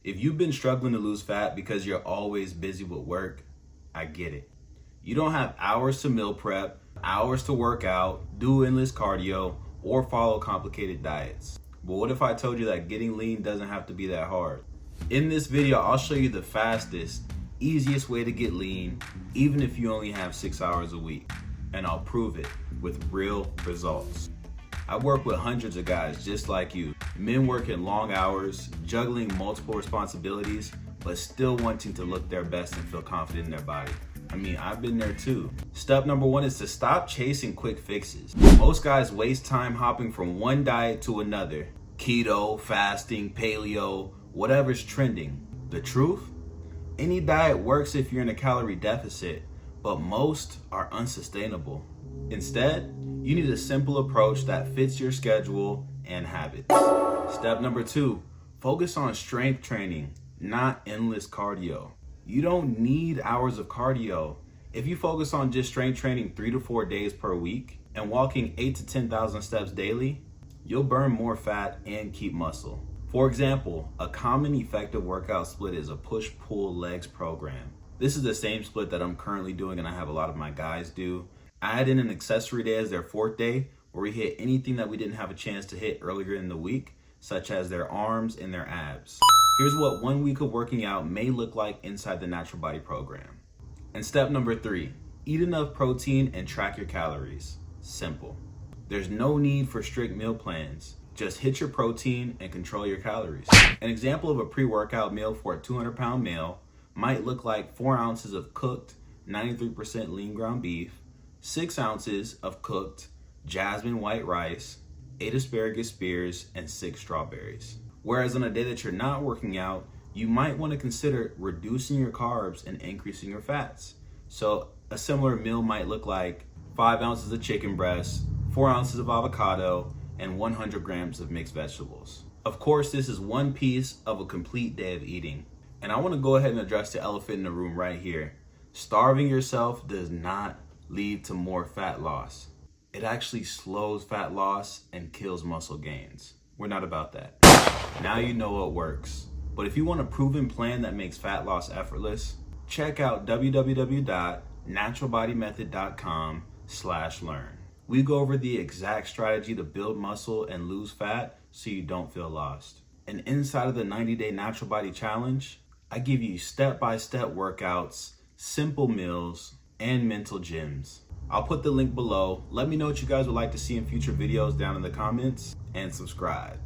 If you've been struggling to lose fat because you're always busy with work, I get it. You don't have hours to meal prep, hours to work out, do endless cardio, or follow complicated diets. But what if I told you that getting lean doesn't have to be that hard? In this video, I'll show you the fastest, easiest way to get lean, even if you only have 6 hours a week. And I'll prove it with real results. I work with hundreds of guys just like you. Men working long hours, juggling multiple responsibilities, but still wanting to look their best and feel confident in their body. I mean, I've been there too. Step number one is to stop chasing quick fixes. Most guys waste time hopping from one diet to another. Keto, fasting, paleo, whatever's trending. The truth? Any diet works if you're in a calorie deficit, but most are unsustainable. Instead, you need a simple approach that fits your schedule and habits. Step number two, focus on strength training, not endless cardio. You don't need hours of cardio. If you focus on just strength training 3 to 4 days per week and walking 8 to 10,000 steps daily, you'll burn more fat and keep muscle. For example, a common effective workout split is a push-pull legs program. This is the same split that I'm currently doing and I have a lot of my guys do. Add in an accessory day as their fourth day, where we hit anything that we didn't have a chance to hit earlier in the week, such as their arms and their abs. Here's what 1 week of working out may look like inside the Natural Body program. And step number three, eat enough protein and track your calories. Simple. There's no need for strict meal plans. Just hit your protein and control your calories. An example of a pre-workout meal for a 200-pound male might look like 4 ounces of cooked 93% lean ground beef, 6 ounces of cooked jasmine white rice, 8 asparagus spears, and 6 strawberries. Whereas on a day that you're not working out, you might want to consider reducing your carbs and increasing your fats. So a similar meal might look like 5 ounces of chicken breast, 4 ounces of avocado, and 100 grams of mixed vegetables. Of course, this is one piece of a complete day of eating. And I want to go ahead and address the elephant in the room right here. Starving yourself does not lead to more fat loss. It actually slows fat loss and kills muscle gains. We're not about that. Now you know what works. But if you want a proven plan that makes fat loss effortless, check out www.naturalbodymethod.com/learn. We go over the exact strategy to build muscle and lose fat so you don't feel lost. And inside of the 90-day Natural Body Challenge, I give you step-by-step workouts, simple meals, and mental gyms. I'll put the link below. Let me know what you guys would like to see in future videos down in the comments, and subscribe.